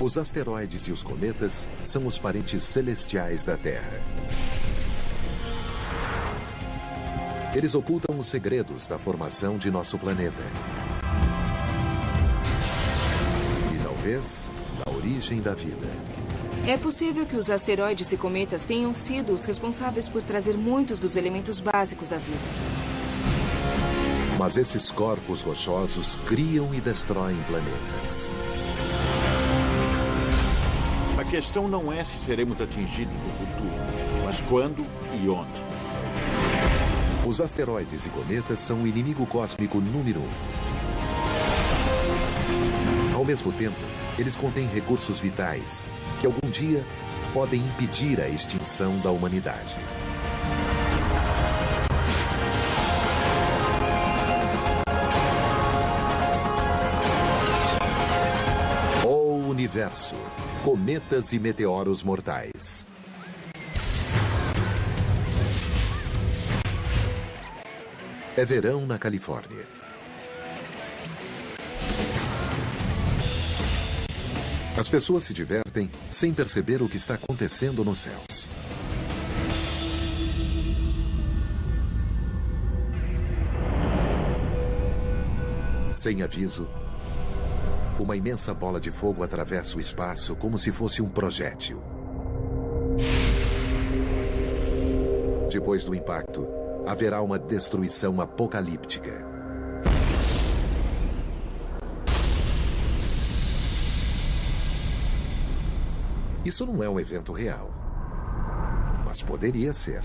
Os asteroides e os cometas são os parentes celestiais da Terra. Eles ocultam os segredos da formação de nosso planeta. E talvez da origem da vida. É possível que os asteroides e cometas tenham sido os responsáveis por trazer muitos dos elementos básicos da vida. Mas esses corpos rochosos criam e destroem planetas. A questão não é se seremos atingidos no futuro, mas quando e onde. Os asteroides e cometas são o inimigo cósmico número 1. Ao mesmo tempo, eles contêm recursos vitais que algum dia podem impedir a extinção da humanidade. O universo, cometas e meteoros mortais. É verão na Califórnia. As pessoas se divertem sem perceber o que está acontecendo nos céus. Sem aviso, uma imensa bola de fogo atravessa o espaço como se fosse um projétil. Depois do impacto, haverá uma destruição apocalíptica. Isso não é um evento real, mas poderia ser.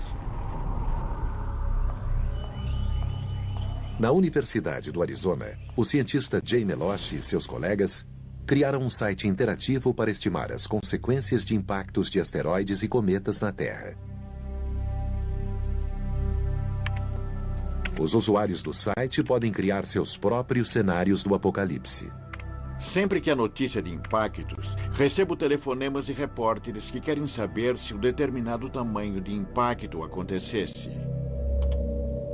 Na Universidade do Arizona, o cientista Jay Meloche e seus colegas criaram um site interativo para estimar as consequências de impactos de asteroides e cometas na Terra. Os usuários do site podem criar seus próprios cenários do apocalipse. Sempre que há notícia de impactos, recebo telefonemas de repórteres que querem saber se um determinado tamanho de impacto acontecesse.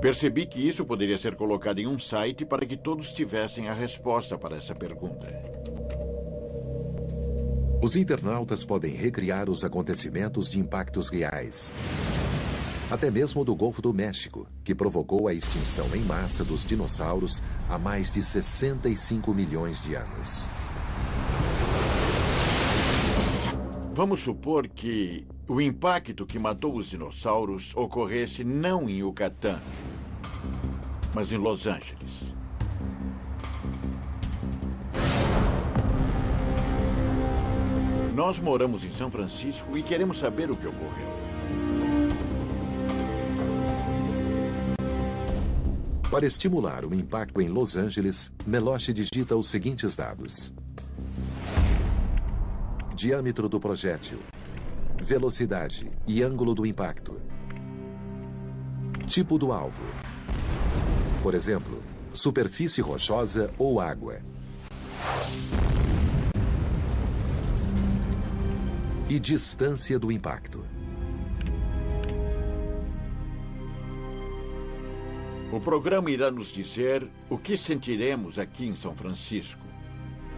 Percebi que isso poderia ser colocado em um site para que todos tivessem a resposta para essa pergunta. Os internautas podem recriar os acontecimentos de impactos reais. Até mesmo do Golfo do México, que provocou a extinção em massa dos dinossauros há mais de 65 milhões de anos. Vamos supor que o impacto que matou os dinossauros ocorresse não em Yucatán, mas em Los Angeles. Nós moramos em São Francisco e queremos saber o que ocorreu. Para estimular o impacto em Los Angeles, Meloche digita os seguintes dados: diâmetro do projétil, velocidade e ângulo do impacto, tipo do alvo, por exemplo, superfície rochosa ou água, e distância do impacto. O programa irá nos dizer o que sentiremos aqui em São Francisco.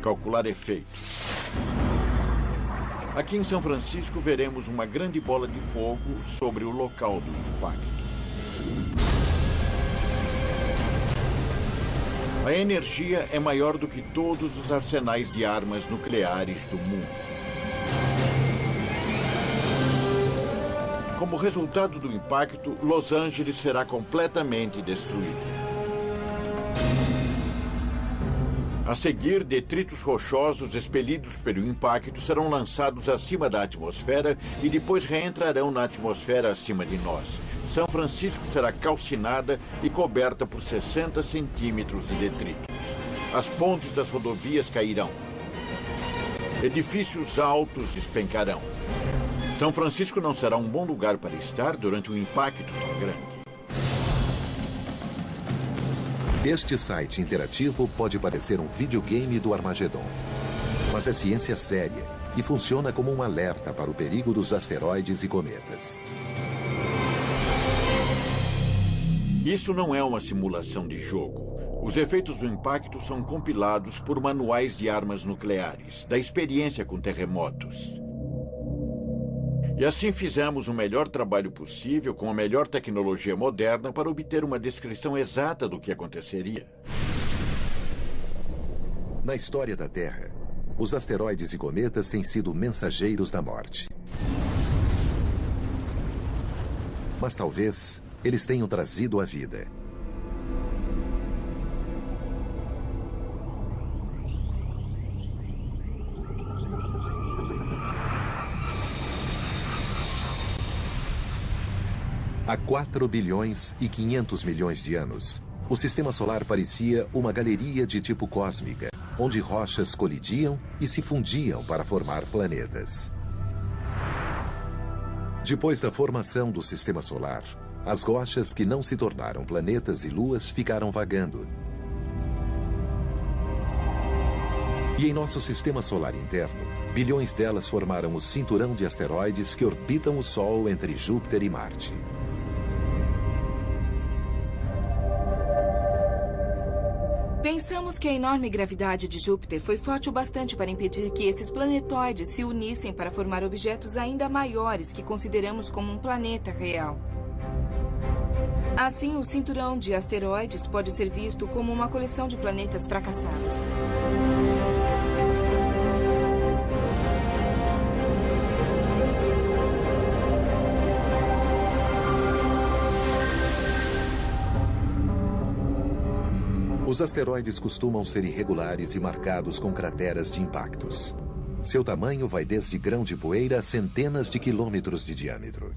Calcular efeitos. Aqui em São Francisco veremos uma grande bola de fogo sobre o local do impacto. A energia é maior do que todos os arsenais de armas nucleares do mundo. Como resultado do impacto, Los Angeles será completamente destruída. A seguir, detritos rochosos expelidos pelo impacto serão lançados acima da atmosfera e depois reentrarão na atmosfera acima de nós. São Francisco será calcinada e coberta por 60 centímetros de detritos. As pontes das rodovias cairão. Edifícios altos despencarão. São Francisco não será um bom lugar para estar durante um impacto tão grande. Este site interativo pode parecer um videogame do Armagedon, mas é ciência séria e funciona como um alerta para o perigo dos asteroides e cometas. Isso não é uma simulação de jogo. Os efeitos do impacto são compilados por manuais de armas nucleares, da experiência com terremotos. E assim fizemos o melhor trabalho possível com a melhor tecnologia moderna para obter uma descrição exata do que aconteceria. Na história da Terra, os asteroides e cometas têm sido mensageiros da morte. Mas talvez eles tenham trazido a vida. Há 4 bilhões e 500 milhões de anos, o Sistema Solar parecia uma galeria de tipo cósmica, onde rochas colidiam e se fundiam para formar planetas. Depois da formação do Sistema Solar, as rochas que não se tornaram planetas e luas ficaram vagando. E em nosso Sistema Solar interno, bilhões delas formaram o cinturão de asteroides que orbitam o Sol entre Júpiter e Marte. Pensamos que a enorme gravidade de Júpiter foi forte o bastante para impedir que esses planetoides se unissem para formar objetos ainda maiores que consideramos como um planeta real. Assim, o cinturão de asteroides pode ser visto como uma coleção de planetas fracassados. Os asteroides costumam ser irregulares e marcados com crateras de impactos. Seu tamanho vai desde grão de poeira a centenas de quilômetros de diâmetro.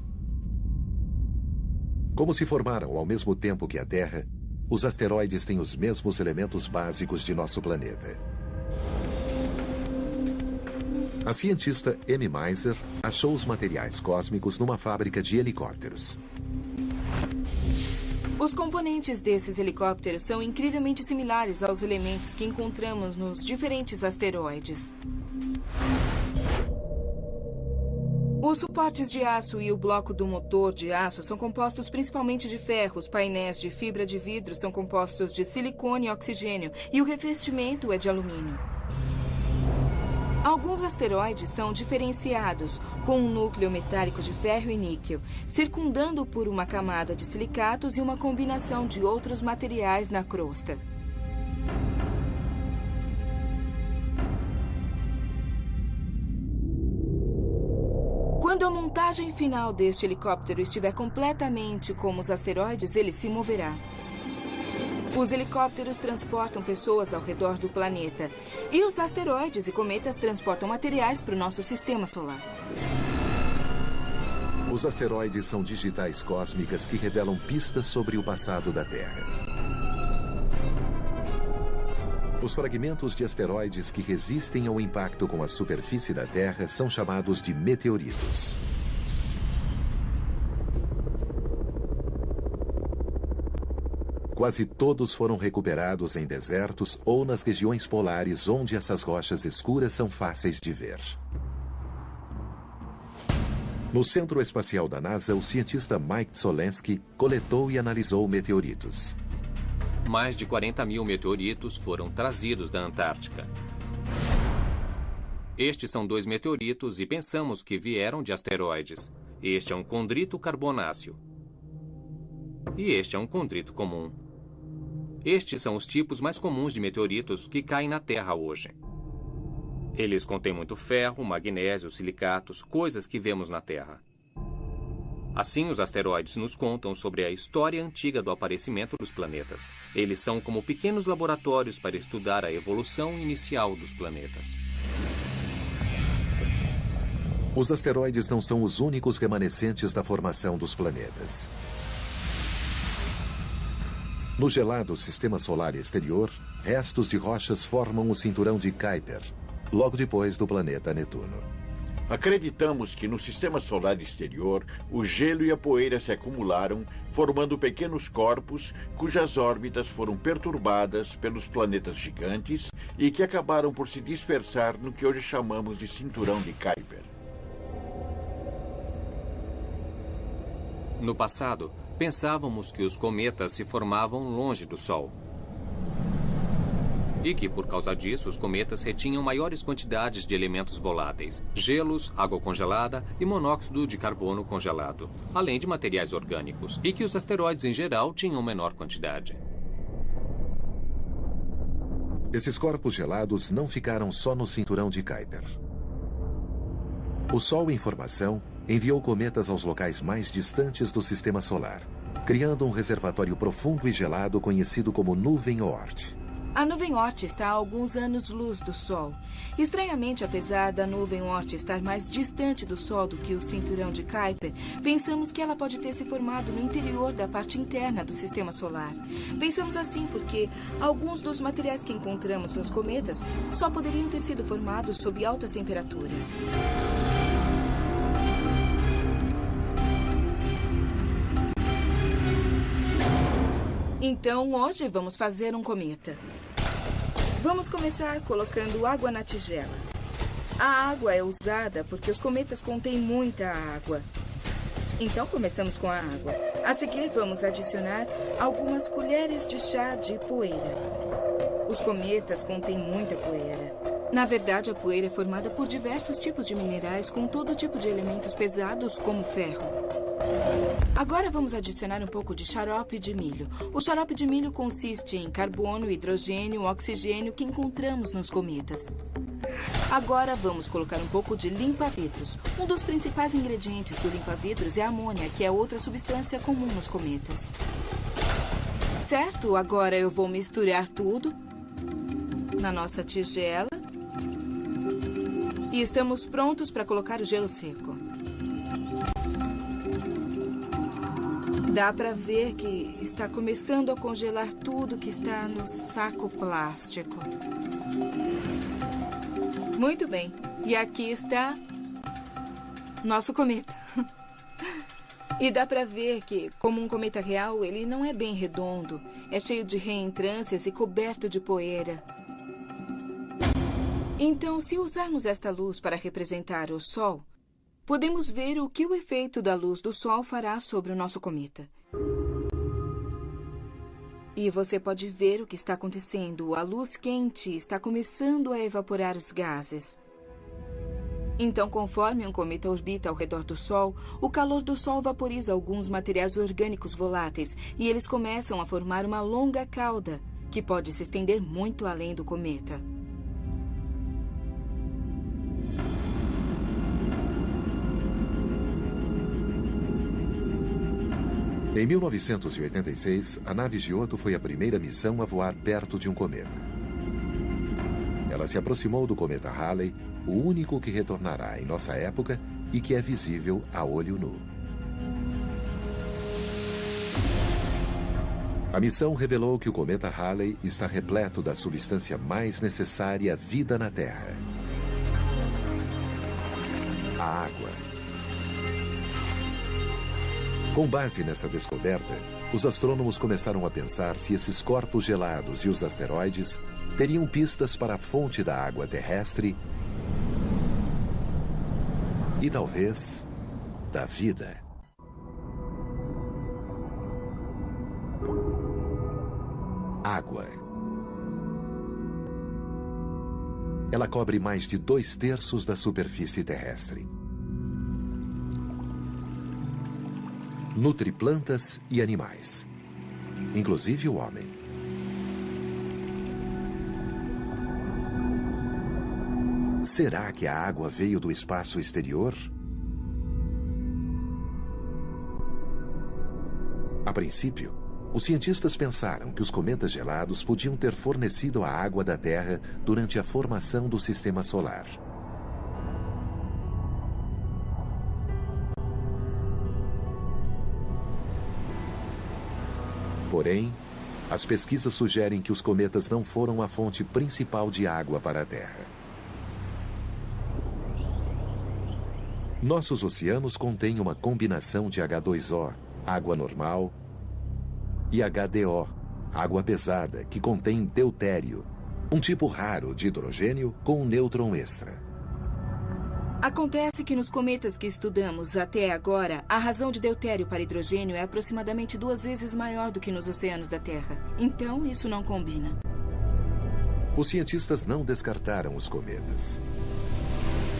Como se formaram ao mesmo tempo que a Terra, os asteroides têm os mesmos elementos básicos de nosso planeta. A cientista Amy Meiser achou os materiais cósmicos numa fábrica de helicópteros. Os componentes desses helicópteros são incrivelmente similares aos elementos que encontramos nos diferentes asteroides. Os suportes de aço e o bloco do motor de aço são compostos principalmente de ferro, os painéis de fibra de vidro são compostos de silicone e oxigênio, e o revestimento é de alumínio. Alguns asteroides são diferenciados, com um núcleo metálico de ferro e níquel, circundando por uma camada de silicatos e uma combinação de outros materiais na crosta. Quando a montagem final deste helicóptero estiver completamente como os asteroides, ele se moverá. Os helicópteros transportam pessoas ao redor do planeta. E os asteroides e cometas transportam materiais para o nosso sistema solar. Os asteroides são digitais cósmicas que revelam pistas sobre o passado da Terra. Os fragmentos de asteroides que resistem ao impacto com a superfície da Terra são chamados de meteoritos. Quase todos foram recuperados em desertos ou nas regiões polares onde essas rochas escuras são fáceis de ver. No Centro Espacial da NASA, o cientista Mike Solensky coletou e analisou meteoritos. Mais de 40 mil meteoritos foram trazidos da Antártica. Estes são 2 meteoritos e pensamos que vieram de asteroides. Este é um condrito carbonáceo. E este é um condrito comum. Estes são os tipos mais comuns de meteoritos que caem na Terra hoje. Eles contêm muito ferro, magnésio, silicatos, coisas que vemos na Terra. Assim, os asteroides nos contam sobre a história antiga do aparecimento dos planetas. Eles são como pequenos laboratórios para estudar a evolução inicial dos planetas. Os asteroides não são os únicos remanescentes da formação dos planetas. No gelado sistema solar exterior, restos de rochas formam o cinturão de Kuiper, logo depois do planeta Netuno. Acreditamos que no sistema solar exterior, o gelo e a poeira se acumularam, formando pequenos corpos cujas órbitas foram perturbadas pelos planetas gigantes e que acabaram por se dispersar no que hoje chamamos de cinturão de Kuiper. No passado, pensávamos que os cometas se formavam longe do Sol. E que, por causa disso, os cometas retinham maiores quantidades de elementos voláteis, gelos, água congelada e monóxido de carbono congelado, além de materiais orgânicos, e que os asteroides em geral tinham menor quantidade. Esses corpos gelados não ficaram só no cinturão de Kuiper. O Sol em formação enviou cometas aos locais mais distantes do Sistema Solar, criando um reservatório profundo e gelado conhecido como Nuvem Oort. A nuvem Oort está a alguns anos-luz do Sol. Estranhamente, apesar da nuvem Oort estar mais distante do Sol do que o cinturão de Kuiper, pensamos que ela pode ter se formado no interior da parte interna do Sistema Solar. Pensamos assim porque alguns dos materiais que encontramos nos cometas só poderiam ter sido formados sob altas temperaturas. Então, hoje vamos fazer um cometa. Vamos começar colocando água na tigela. A água é usada porque os cometas contêm muita água. Então, começamos com a água. A seguir, vamos adicionar algumas colheres de chá de poeira. Os cometas contêm muita poeira. Na verdade, a poeira é formada por diversos tipos de minerais com todo tipo de elementos pesados, como ferro. Agora vamos adicionar um pouco de xarope de milho. O xarope de milho consiste em carbono, hidrogênio, oxigênio que encontramos nos cometas. Agora vamos colocar um pouco de limpa-vidros. Um dos principais ingredientes do limpa-vidros é a amônia, que é outra substância comum nos cometas. Certo? Agora eu vou misturar tudo na nossa tigela. E estamos prontos para colocar o gelo seco. Dá para ver que está começando a congelar tudo que está no saco plástico. Muito bem. E aqui está nosso cometa. E dá para ver que, como um cometa real, ele não é bem redondo. É cheio de reentrâncias e coberto de poeira. Então, se usarmos esta luz para representar o Sol, podemos ver o que o efeito da luz do Sol fará sobre o nosso cometa. E você pode ver o que está acontecendo. A luz quente está começando a evaporar os gases. Então, conforme um cometa orbita ao redor do Sol, o calor do Sol vaporiza alguns materiais orgânicos voláteis e eles começam a formar uma longa cauda, que pode se estender muito além do cometa. Em 1986, a nave Giotto foi a primeira missão a voar perto de um cometa. Ela se aproximou do cometa Halley, o único que retornará em nossa época e que é visível a olho nu. A missão revelou que o cometa Halley está repleto da substância mais necessária à vida na Terra: a água. Com base nessa descoberta, os astrônomos começaram a pensar se esses corpos gelados e os asteroides teriam pistas para a fonte da água terrestre e, talvez, da vida. Água. Ela cobre mais de 2/3 da superfície terrestre. Nutre plantas e animais, inclusive o homem. Será que a água veio do espaço exterior? A princípio, os cientistas pensaram que os cometas gelados podiam ter fornecido a água da Terra durante a formação do Sistema Solar. Porém, as pesquisas sugerem que os cometas não foram a fonte principal de água para a Terra. Nossos oceanos contêm uma combinação de H2O, água normal, e HDO, água pesada, que contém deutério, um tipo raro de hidrogênio com um nêutron extra. Acontece que nos cometas que estudamos até agora, a razão de deutério para hidrogênio é aproximadamente 2 vezes maior do que nos oceanos da Terra. Então, isso não combina. Os cientistas não descartaram os cometas.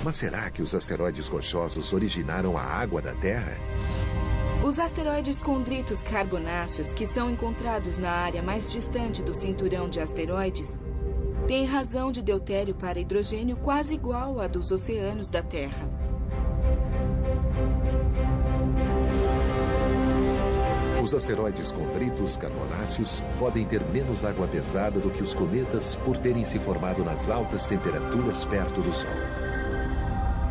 Mas será que os asteroides rochosos originaram a água da Terra? Os asteroides condritos carbonáceos, que são encontrados na área mais distante do cinturão de asteroides, têm razão de deutério para hidrogênio quase igual à dos oceanos da Terra. Os asteroides condritos carbonáceos podem ter menos água pesada do que os cometas por terem se formado nas altas temperaturas perto do Sol.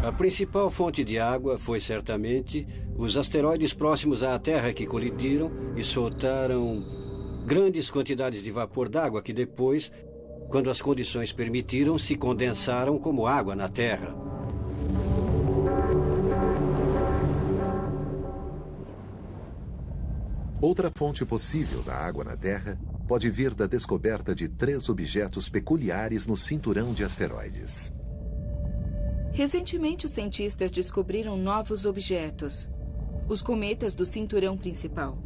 A principal fonte de água foi certamente os asteroides próximos à Terra que colidiram e soltaram grandes quantidades de vapor d'água que depois, quando as condições permitiram, se condensaram como água na Terra. Outra fonte possível da água na Terra pode vir da descoberta de 3 objetos peculiares no cinturão de asteroides. Recentemente, os cientistas descobriram novos objetos, os cometas do cinturão principal.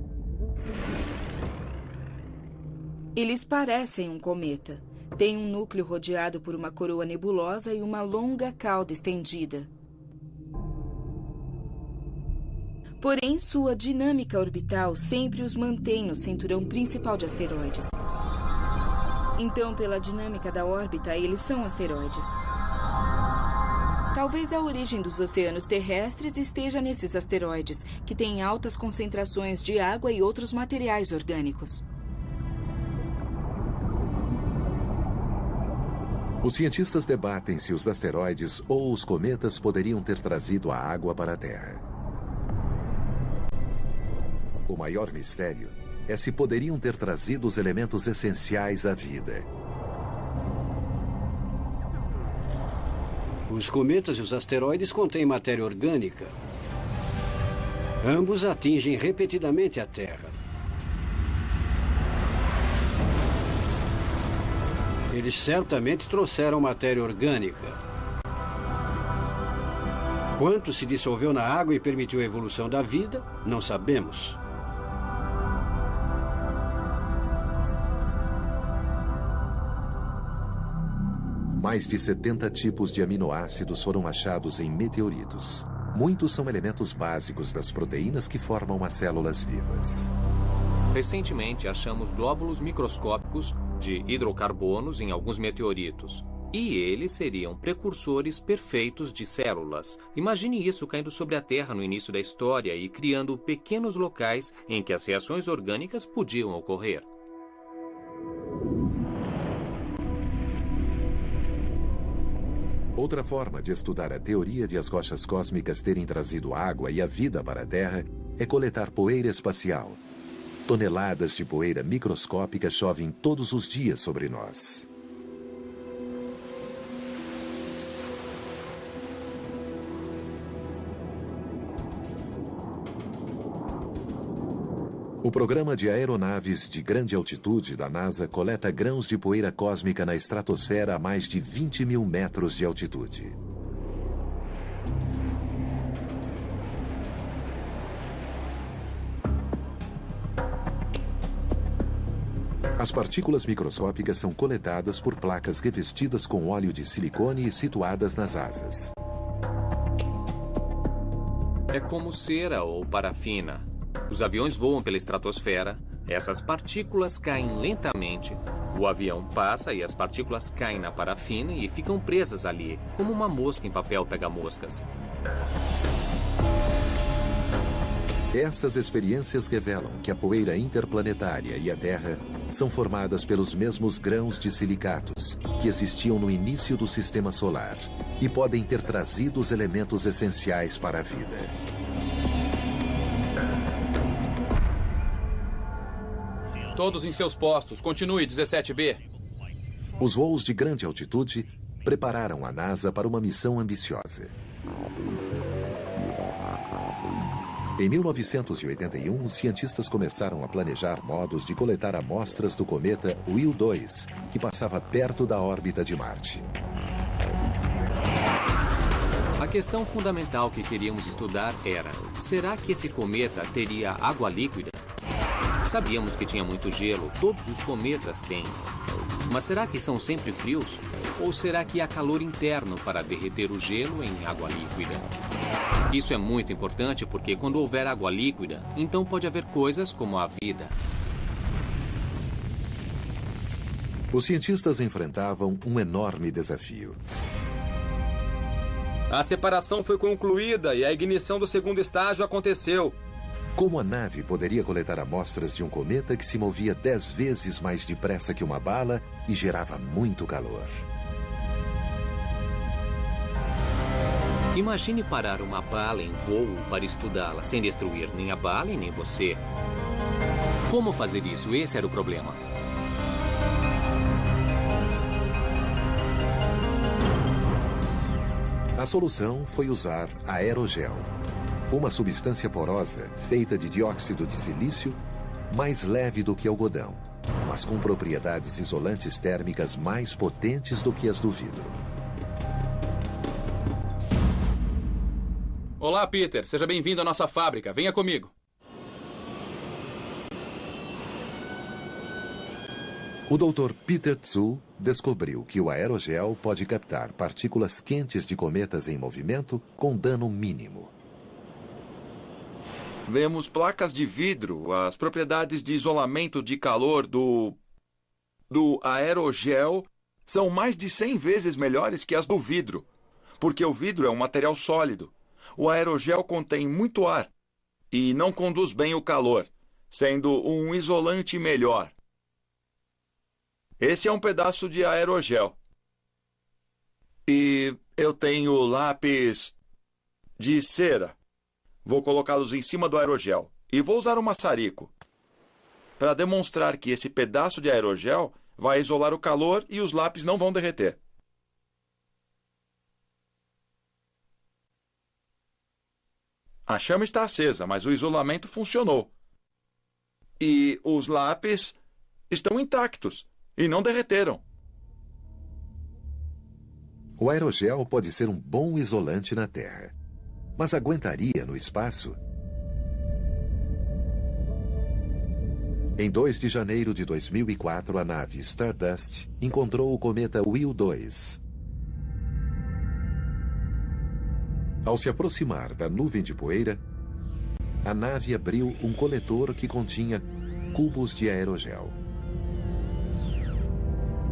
Eles parecem um cometa. Têm um núcleo rodeado por uma coroa nebulosa e uma longa cauda estendida. Porém, sua dinâmica orbital sempre os mantém no cinturão principal de asteroides. Então, pela dinâmica da órbita, eles são asteroides. Talvez a origem dos oceanos terrestres esteja nesses asteroides, que têm altas concentrações de água e outros materiais orgânicos. Os cientistas debatem se os asteroides ou os cometas poderiam ter trazido a água para a Terra. O maior mistério é se poderiam ter trazido os elementos essenciais à vida. Os cometas e os asteroides contêm matéria orgânica. Ambos atingem repetidamente a Terra. Eles certamente trouxeram matéria orgânica. Quanto se dissolveu na água e permitiu a evolução da vida, não sabemos. Mais de 70 tipos de aminoácidos foram achados em meteoritos. Muitos são elementos básicos das proteínas que formam as células vivas. Recentemente, achamos glóbulos microscópicos de hidrocarbonos em alguns meteoritos. E eles seriam precursores perfeitos de células. Imagine isso caindo sobre a Terra no início da história e criando pequenos locais em que as reações orgânicas podiam ocorrer. Outra forma de estudar a teoria de as rochas cósmicas terem trazido água e a vida para a Terra é coletar poeira espacial. Toneladas de poeira microscópica chovem todos os dias sobre nós. O programa de aeronaves de grande altitude da NASA coleta grãos de poeira cósmica na estratosfera a mais de 20 mil metros de altitude. As partículas microscópicas são coletadas por placas revestidas com óleo de silicone e situadas nas asas. É como cera ou parafina. Os aviões voam pela estratosfera, essas partículas caem lentamente, o avião passa e as partículas caem na parafina e ficam presas ali, como uma mosca em papel pega-moscas. Essas experiências revelam que a poeira interplanetária e a Terra são formadas pelos mesmos grãos de silicatos que existiam no início do Sistema Solar e podem ter trazido os elementos essenciais para a vida. Todos em seus postos. Continue, 17B. Os voos de grande altitude prepararam a NASA para uma missão ambiciosa. Em 1981, os cientistas começaram a planejar modos de coletar amostras do cometa Will 2, que passava perto da órbita de Marte. A questão fundamental que queríamos estudar era: será que esse cometa teria água líquida? Sabíamos que tinha muito gelo, todos os cometas têm. Mas será que são sempre frios? Ou será que há calor interno para derreter o gelo em água líquida? Isso é muito importante porque quando houver água líquida, então pode haver coisas como a vida. Os cientistas enfrentavam um enorme desafio. A separação foi concluída e a ignição do segundo estágio aconteceu. Como a nave poderia coletar amostras de um cometa que se movia 10 vezes mais depressa que uma bala e gerava muito calor? Imagine parar uma bala em voo para estudá-la, sem destruir nem a bala e nem você. Como fazer isso? Esse era o problema. A solução foi usar aerogel, uma substância porosa feita de dióxido de silício, mais leve do que algodão, mas com propriedades isolantes térmicas mais potentes do que as do vidro. Olá, Peter. Seja bem-vindo à nossa fábrica. Venha comigo. O Dr. Peter Tsu descobriu que o aerogel pode captar partículas quentes de cometas em movimento com dano mínimo. Vemos placas de vidro. As propriedades de isolamento de calor do aerogel são mais de 100 vezes melhores que as do vidro, porque o vidro é um material sólido. O aerogel contém muito ar e não conduz bem o calor, sendo um isolante melhor. Esse é um pedaço de aerogel. E eu tenho lápis de cera. Vou colocá-los em cima do aerogel. E vou usar um maçarico para demonstrar que esse pedaço de aerogel vai isolar o calor e os lápis não vão derreter. A chama está acesa, mas o isolamento funcionou. E os lápis estão intactos e não derreteram. O aerogel pode ser um bom isolante na Terra, mas aguentaria no espaço? Em 2 de janeiro de 2004, a nave Stardust encontrou o cometa Will 2. Ao se aproximar da nuvem de poeira, a nave abriu um coletor que continha cubos de aerogel.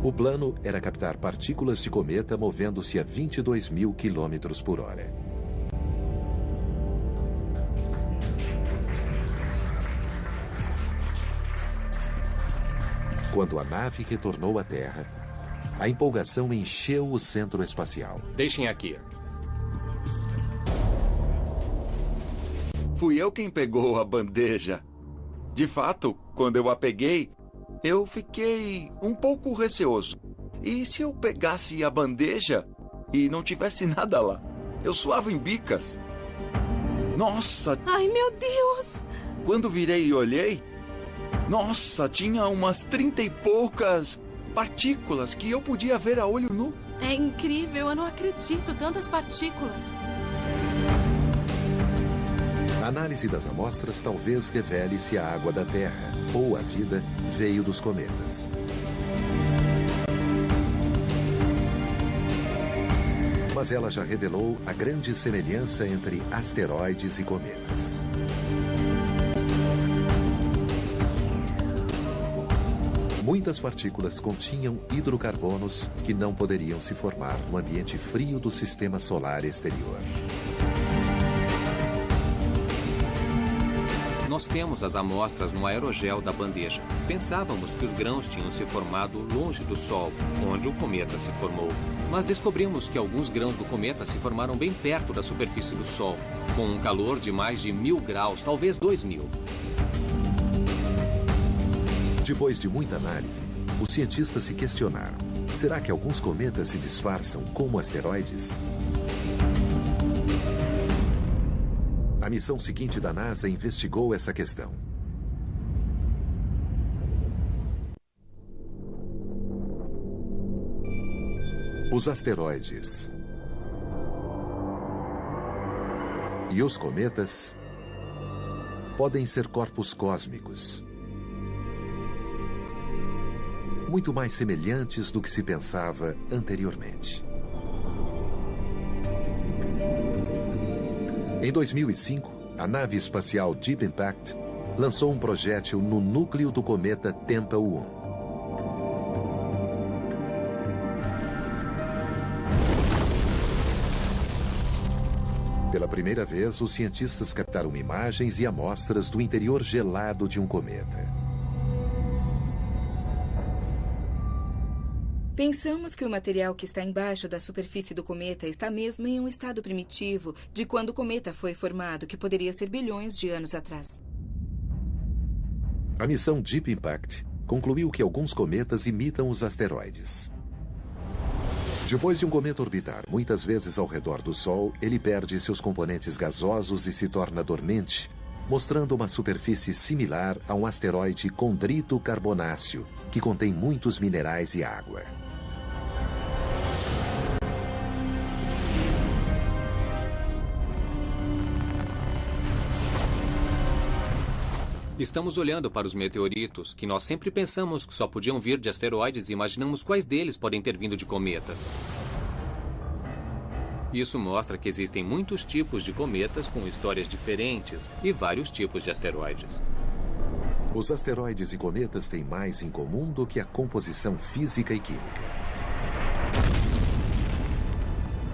O plano era captar partículas de cometa movendo-se a 22.000 km por hora. Quando a nave retornou à Terra, a empolgação encheu o centro espacial. Deixem aqui. Fui eu quem pegou a bandeja. De fato, quando eu a peguei, eu fiquei um pouco receoso. E se eu pegasse a bandeja e não tivesse nada lá? Eu suava em bicas. Nossa! Ai, meu Deus! Quando virei e olhei, nossa, tinha umas 30 e poucas partículas que eu podia ver a olho nu. É incrível, eu não acredito, tantas partículas. A análise das amostras talvez revele se a água da Terra ou a vida veio dos cometas. Mas ela já revelou a grande semelhança entre asteroides e cometas. Muitas partículas continham hidrocarbonos que não poderiam se formar no ambiente frio do sistema solar exterior. Nós temos as amostras no aerogel da bandeja. Pensávamos que os grãos tinham se formado longe do Sol, onde o cometa se formou. Mas descobrimos que alguns grãos do cometa se formaram bem perto da superfície do Sol, com um calor de mais de 1.000 graus, talvez 2.000. Depois de muita análise, os cientistas se questionaram: será que alguns cometas se disfarçam como asteroides? A missão seguinte da NASA investigou essa questão. Os asteroides e os cometas podem ser corpos cósmicos. muito mais semelhantes do que se pensava anteriormente. Em 2005, a nave espacial Deep Impact lançou um projétil no núcleo do cometa Tempel 1. Pela primeira vez, os cientistas captaram imagens e amostras do interior gelado de um cometa. Pensamos que o material que está embaixo da superfície do cometa está mesmo em um estado primitivo de quando o cometa foi formado, que poderia ser bilhões de anos atrás. A missão Deep Impact concluiu que alguns cometas imitam os asteroides. Depois de um cometa orbitar muitas vezes ao redor do Sol, ele perde seus componentes gasosos e se torna dormente, mostrando uma superfície similar a um asteroide condrito carbonáceo, que contém muitos minerais e água. Estamos olhando para os meteoritos, que nós sempre pensamos que só podiam vir de asteroides e imaginamos quais deles podem ter vindo de cometas. Isso mostra que existem muitos tipos de cometas com histórias diferentes e vários tipos de asteroides. Os asteroides e cometas têm mais em comum do que a composição física e química.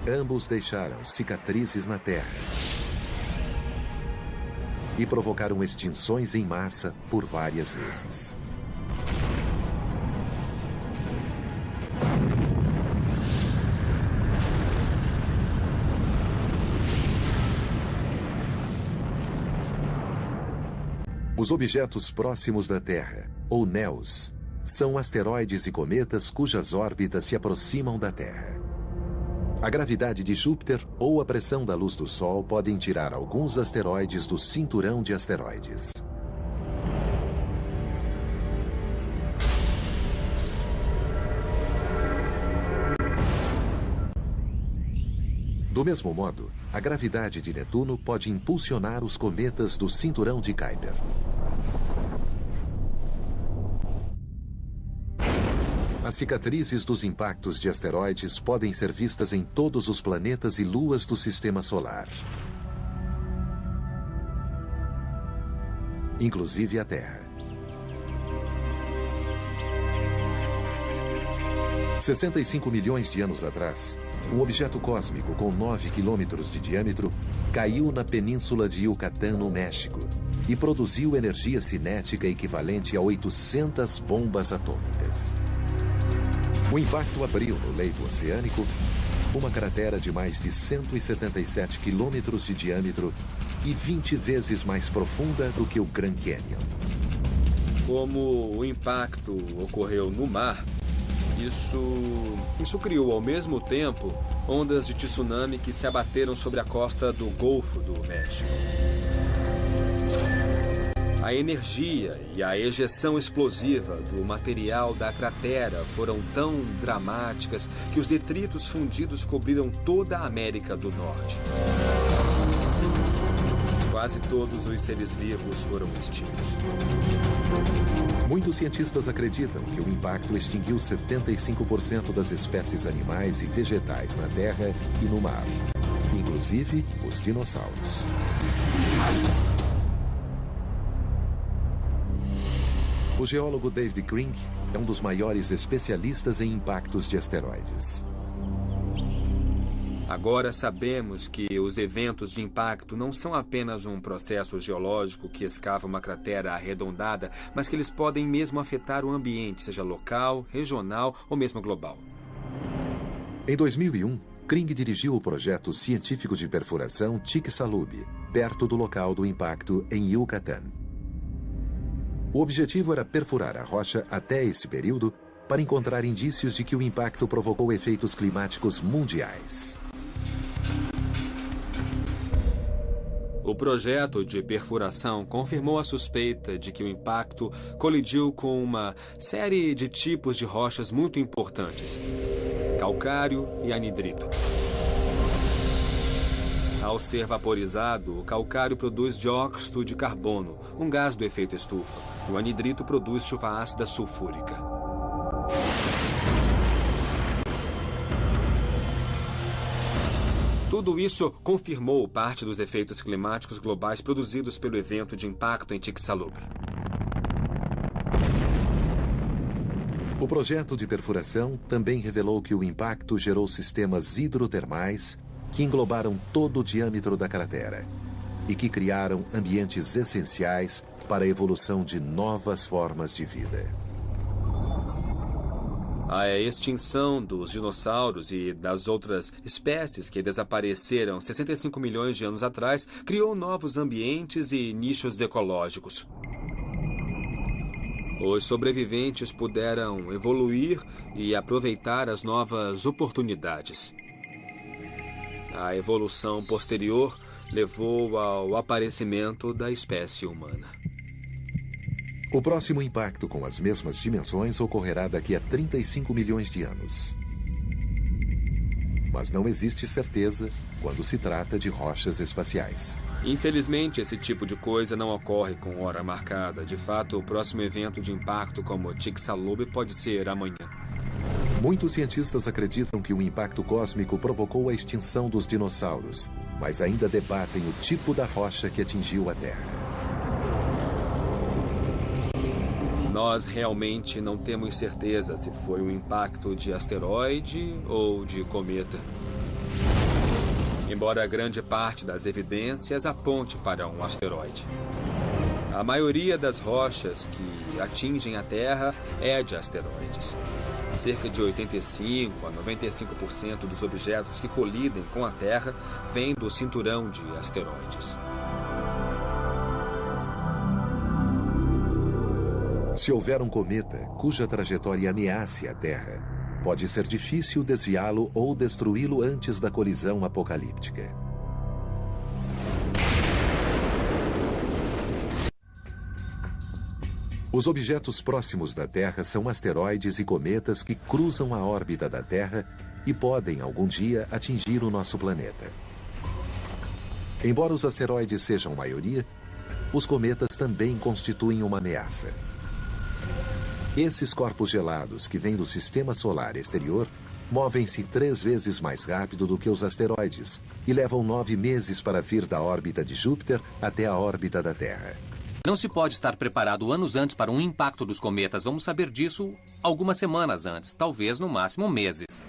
Ambos deixaram cicatrizes na Terra e provocaram extinções em massa por várias vezes. Os objetos próximos da Terra, ou NEOs, são asteroides e cometas cujas órbitas se aproximam da Terra. A gravidade de Júpiter ou a pressão da luz do Sol podem tirar alguns asteroides do cinturão de asteroides. Do mesmo modo, a gravidade de Netuno pode impulsionar os cometas do cinturão de Kuiper. As cicatrizes dos impactos de asteroides podem ser vistas em todos os planetas e luas do Sistema Solar, inclusive a Terra. 65 milhões de anos atrás, um objeto cósmico com 9 quilômetros de diâmetro caiu na península de Yucatán, no México, e produziu energia cinética equivalente a 800 bombas atômicas. O impacto abriu no leito oceânico uma cratera de mais de 177 quilômetros de diâmetro e 20 vezes mais profunda do que o Grand Canyon. Como o impacto ocorreu no mar, isso criou ao mesmo tempo ondas de tsunami que se abateram sobre a costa do Golfo do México. A energia e a ejeção explosiva do material da cratera foram tão dramáticas que os detritos fundidos cobriram toda a América do Norte. Quase todos os seres vivos foram extintos. Muitos cientistas acreditam que o impacto extinguiu 75% das espécies animais e vegetais na Terra e no mar, inclusive os dinossauros. O geólogo David Crink é um dos maiores especialistas em impactos de asteroides. Agora sabemos que os eventos de impacto não são apenas um processo geológico que escava uma cratera arredondada, mas que eles podem mesmo afetar o ambiente, seja local, regional ou mesmo global. Em 2001, Crink dirigiu o projeto científico de perfuração Chicxulub, perto do local do impacto em Yucatán. O objetivo era perfurar a rocha até esse período para encontrar indícios de que o impacto provocou efeitos climáticos mundiais. O projeto de perfuração confirmou a suspeita de que o impacto colidiu com uma série de tipos de rochas muito importantes: calcário e anidrito. Ao ser vaporizado, o calcário produz dióxido de carbono, um gás do efeito estufa, e o anidrito produz chuva ácida sulfúrica. Tudo isso confirmou parte dos efeitos climáticos globais produzidos pelo evento de impacto em Chicxulub. O projeto de perfuração também revelou que o impacto gerou sistemas hidrotermais que englobaram todo o diâmetro da cratera e que criaram ambientes essenciais para a evolução de novas formas de vida. A extinção dos dinossauros e das outras espécies que desapareceram 65 milhões de anos atrás criou novos ambientes e nichos ecológicos. Os sobreviventes puderam evoluir e aproveitar as novas oportunidades. A evolução posterior levou ao aparecimento da espécie humana. O próximo impacto com as mesmas dimensões ocorrerá daqui a 35 milhões de anos. Mas não existe certeza quando se trata de rochas espaciais. Infelizmente, esse tipo de coisa não ocorre com hora marcada. De fato, o próximo evento de impacto como Chicxulub pode ser amanhã. Muitos cientistas acreditam que o impacto cósmico provocou a extinção dos dinossauros, mas ainda debatem o tipo da rocha que atingiu a Terra. Nós realmente não temos certeza se foi um impacto de asteroide ou de cometa. Embora grande parte das evidências aponte para um asteroide. A maioria das rochas que atingem a Terra é de asteroides. Cerca de 85% a 95% dos objetos que colidem com a Terra vêm do cinturão de asteroides. Se houver um cometa cuja trajetória ameace a Terra, pode ser difícil desviá-lo ou destruí-lo antes da colisão apocalíptica. Os objetos próximos da Terra são asteroides e cometas que cruzam a órbita da Terra e podem, algum dia, atingir o nosso planeta. Embora os asteroides sejam maioria, os cometas também constituem uma ameaça. Esses corpos gelados que vêm do sistema solar exterior movem-se 3 vezes mais rápido do que os asteroides e levam 9 meses para vir da órbita de Júpiter até a órbita da Terra. Não se pode estar preparado anos antes para um impacto dos cometas. Vamos saber disso algumas semanas antes, talvez no máximo meses.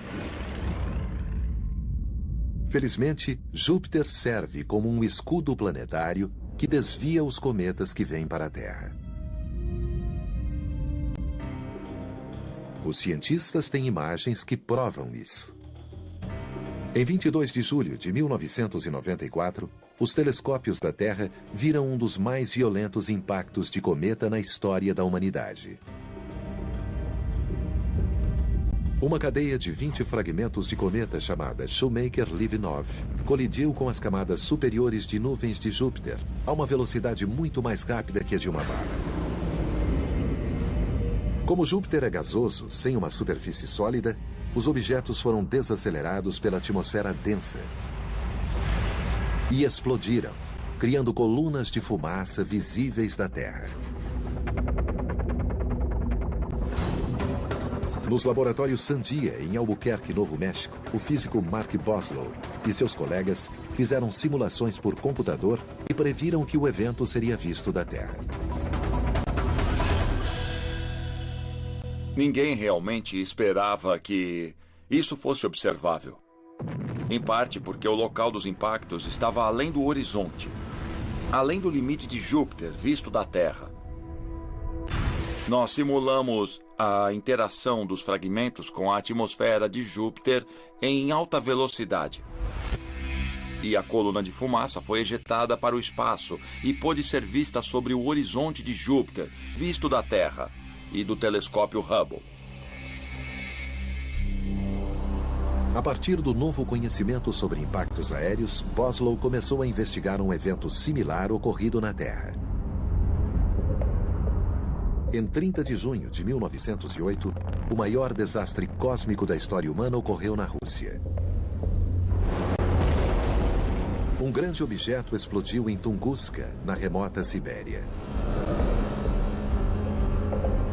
Felizmente, Júpiter serve como um escudo planetário que desvia os cometas que vêm para a Terra. Os cientistas têm imagens que provam isso. Em 22 de julho de 1994, os telescópios da Terra viram um dos mais violentos impactos de cometa na história da humanidade. Uma cadeia de 20 fragmentos de cometa chamada Shoemaker-Levin-9 colidiu com as camadas superiores de nuvens de Júpiter a uma velocidade muito mais rápida que a de uma bala. Como Júpiter é gasoso, sem uma superfície sólida, os objetos foram desacelerados pela atmosfera densa e explodiram, criando colunas de fumaça visíveis da Terra. Nos laboratórios Sandia, em Albuquerque, Novo México, o físico Mark Boslow e seus colegas fizeram simulações por computador e previram que o evento seria visto da Terra. Ninguém realmente esperava que isso fosse observável. Em parte porque o local dos impactos estava além do horizonte, além do limite de Júpiter visto da Terra. Nós simulamos a interação dos fragmentos com a atmosfera de Júpiter em alta velocidade. E a coluna de fumaça foi ejetada para o espaço e pôde ser vista sobre o horizonte de Júpiter, visto da Terra, e do telescópio Hubble. A partir do novo conhecimento sobre impactos aéreos, Boslow começou a investigar um evento similar ocorrido na Terra. Em 30 de junho de 1908, o maior desastre cósmico da história humana ocorreu na Rússia. Um grande objeto explodiu em Tunguska, na remota Sibéria.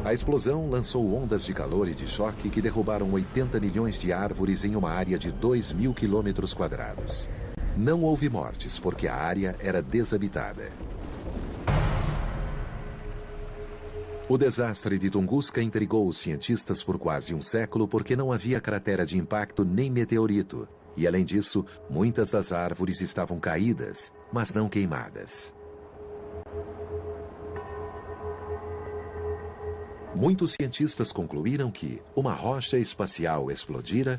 A explosão lançou ondas de calor e de choque que derrubaram 80 milhões de árvores em uma área de 2.000 quilômetros quadrados. Não houve mortes porque a área era desabitada. O desastre de Tunguska intrigou os cientistas por quase um século porque não havia cratera de impacto nem meteorito. E, além disso, muitas das árvores estavam caídas, mas não queimadas. Muitos cientistas concluíram que uma rocha espacial explodira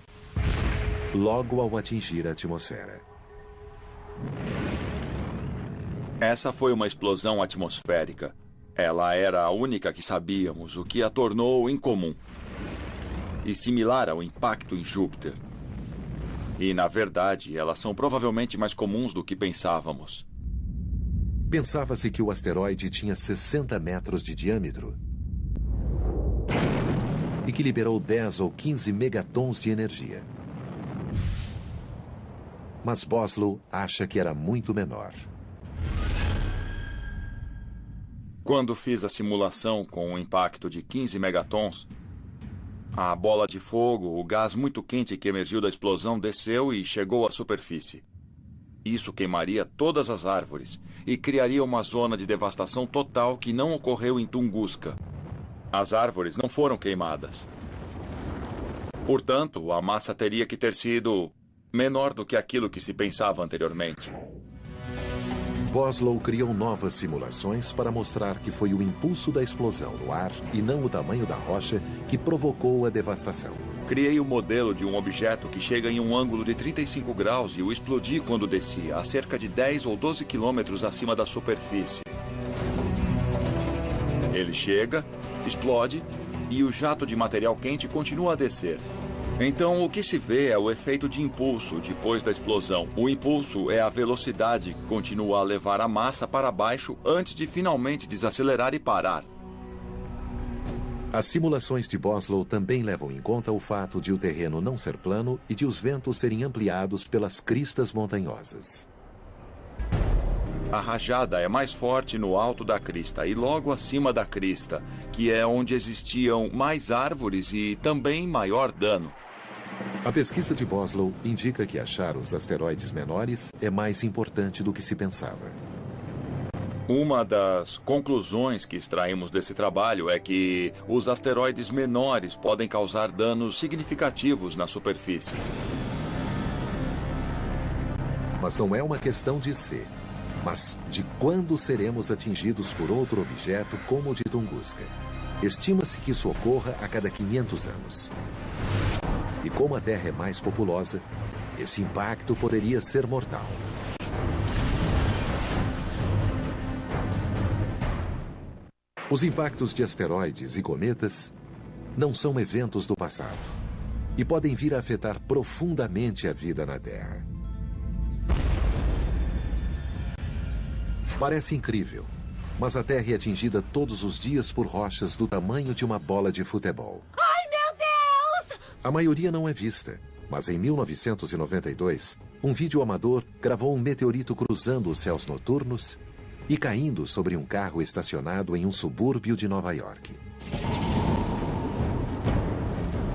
logo ao atingir a atmosfera. Essa foi uma explosão atmosférica. Ela era a única que sabíamos, o que a tornou incomum. E similar ao impacto em Júpiter. E, na verdade, elas são provavelmente mais comuns do que pensávamos. Pensava-se que o asteroide tinha 60 metros de diâmetro e que liberou 10 ou 15 megatons de energia. Mas Boslow acha que era muito menor. Quando fiz a simulação com um impacto de 15 megatons, a bola de fogo, o gás muito quente que emergiu da explosão, desceu e chegou à superfície. Isso queimaria todas as árvores e criaria uma zona de devastação total que não ocorreu em Tunguska. As árvores não foram queimadas. Portanto, a massa teria que ter sido menor do que aquilo que se pensava anteriormente. Boslow criou novas simulações para mostrar que foi o impulso da explosão no ar e não o tamanho da rocha que provocou a devastação. Criei um modelo de um objeto que chega em um ângulo de 35 graus e o explodi quando descia, a cerca de 10 ou 12 quilômetros acima da superfície. Ele chega, explode e o jato de material quente continua a descer. Então, o que se vê é o efeito de impulso depois da explosão. O impulso é a velocidade que continua a levar a massa para baixo antes de finalmente desacelerar e parar. As simulações de Boslow também levam em conta o fato de o terreno não ser plano e de os ventos serem ampliados pelas cristas montanhosas. A rajada é mais forte no alto da crista e logo acima da crista, que é onde existiam mais árvores e também maior dano. A pesquisa de Boslow indica que achar os asteroides menores é mais importante do que se pensava. Uma das conclusões que extraímos desse trabalho é que os asteroides menores podem causar danos significativos na superfície. Mas não é uma questão de se, mas de quando seremos atingidos por outro objeto como o de Tunguska. Estima-se que isso ocorra a cada 500 anos. E como a Terra é mais populosa, esse impacto poderia ser mortal. Os impactos de asteroides e cometas não são eventos do passado e podem vir a afetar profundamente a vida na Terra. Parece incrível, mas a Terra é atingida todos os dias por rochas do tamanho de uma bola de futebol. Ai, meu Deus! A maioria não é vista, mas em 1992, um vídeo amador gravou um meteorito cruzando os céus noturnos e caindo sobre um carro estacionado em um subúrbio de Nova York.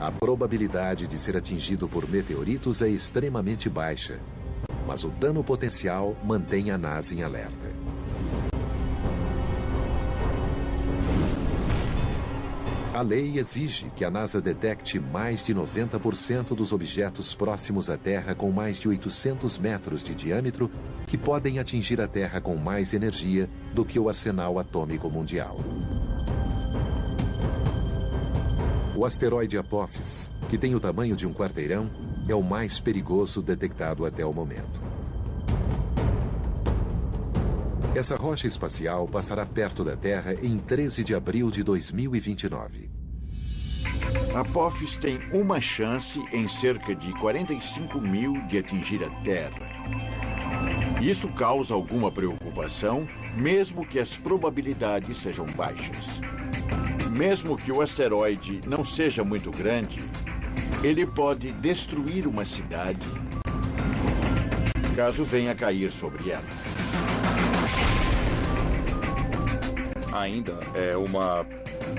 A probabilidade de ser atingido por meteoritos é extremamente baixa, mas o dano potencial mantém a NASA em alerta. A lei exige que a NASA detecte mais de 90% dos objetos próximos à Terra com mais de 800 metros de diâmetro que podem atingir a Terra com mais energia do que o arsenal atômico mundial. O asteroide Apophis, que tem o tamanho de um quarteirão, é o mais perigoso detectado até o momento. Essa rocha espacial passará perto da Terra em 13 de abril de 2029. Apophis tem uma chance em cerca de 45 mil de atingir a Terra. Isso causa alguma preocupação, mesmo que as probabilidades sejam baixas. Mesmo que o asteroide não seja muito grande, ele pode destruir uma cidade caso venha cair sobre ela. Ainda é uma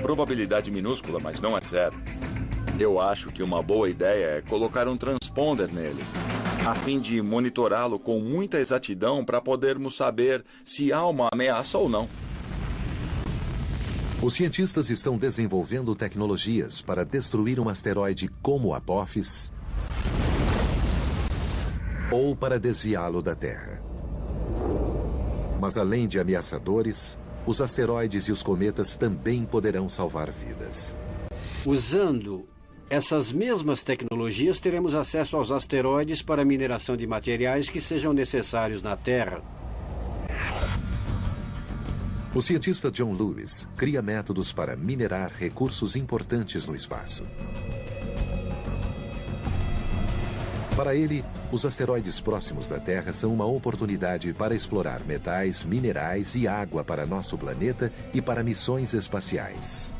Probabilidade minúscula, mas não é zero. Eu acho que uma boa ideia é colocar um transponder nele, a fim de monitorá-lo com muita exatidão para podermos saber se há uma ameaça ou não. Os cientistas estão desenvolvendo tecnologias para destruir um asteroide como Apophis ou para desviá-lo da Terra. Mas além de ameaçadores, os asteroides e os cometas também poderão salvar vidas. Usando essas mesmas tecnologias, teremos acesso aos asteroides para a mineração de materiais que sejam necessários na Terra. O cientista John Lewis cria métodos para minerar recursos importantes no espaço. Para ele, os asteroides próximos da Terra são uma oportunidade para explorar metais, minerais e água para nosso planeta e para missões espaciais.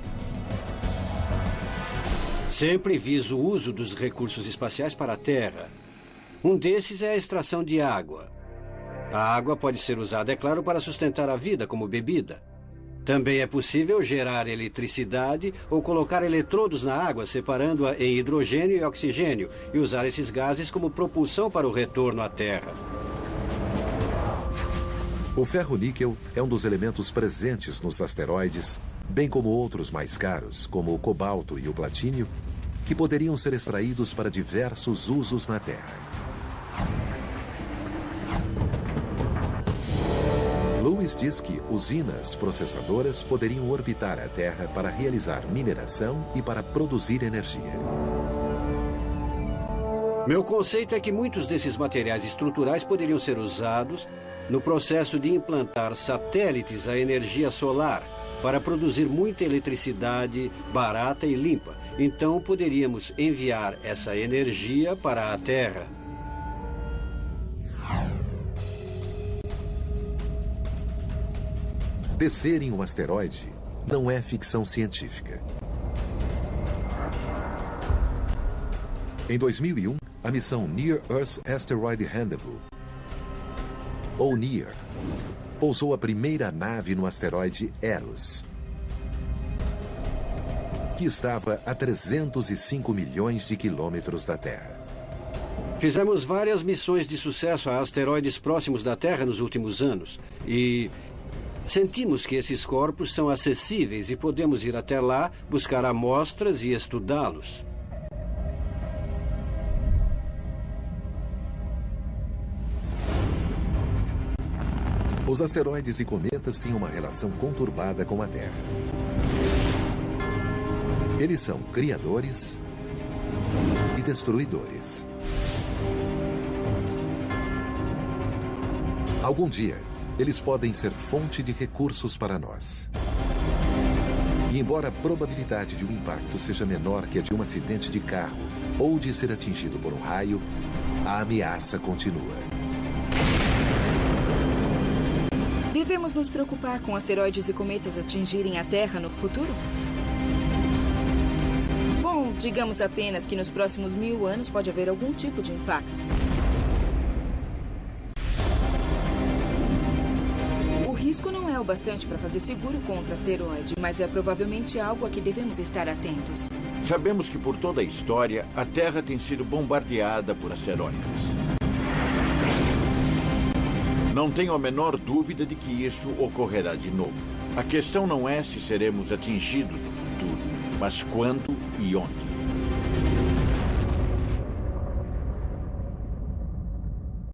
Sempre viso o uso dos recursos espaciais para a Terra. Um desses é a extração de água. A água pode ser usada, é claro, para sustentar a vida como bebida. Também é possível gerar eletricidade ou colocar eletrodos na água, separando-a em hidrogênio e oxigênio, e usar esses gases como propulsão para o retorno à Terra. O ferro-níquel é um dos elementos presentes nos asteroides, bem como outros mais caros, como o cobalto e o platínio, que poderiam ser extraídos para diversos usos na Terra. Lewis diz que usinas processadoras poderiam orbitar a Terra para realizar mineração e para produzir energia. Meu conceito é que muitos desses materiais estruturais poderiam ser usados no processo de implantar satélites à energia solar para produzir muita eletricidade barata e limpa. Então poderíamos enviar essa energia para a Terra. Descer em um asteroide não é ficção científica. Em 2001, a missão Near Earth Asteroid Rendezvous, ou NEAR, pousou a primeira nave no asteroide Eros, que estava a 305 milhões de quilômetros da Terra. Fizemos várias missões de sucesso a asteroides próximos da Terra nos últimos anos e sentimos que esses corpos são acessíveis e podemos ir até lá, buscar amostras e estudá-los. Os asteroides e cometas têm uma relação conturbada com a Terra. Eles são criadores e destruidores. Algum dia, eles podem ser fonte de recursos para nós. E embora a probabilidade de um impacto seja menor que a de um acidente de carro ou de ser atingido por um raio, a ameaça continua. Devemos nos preocupar com asteroides e cometas atingirem a Terra no futuro? Bom, digamos apenas que nos próximos 1000 anos pode haver algum tipo de impacto. O risco não é o bastante para fazer seguro contra asteroide, mas é provavelmente algo a que devemos estar atentos. Sabemos que por toda a história, a Terra tem sido bombardeada por asteroides. Não tenho a menor dúvida de que isso ocorrerá de novo. A questão não é se seremos atingidos no futuro, mas quando e onde.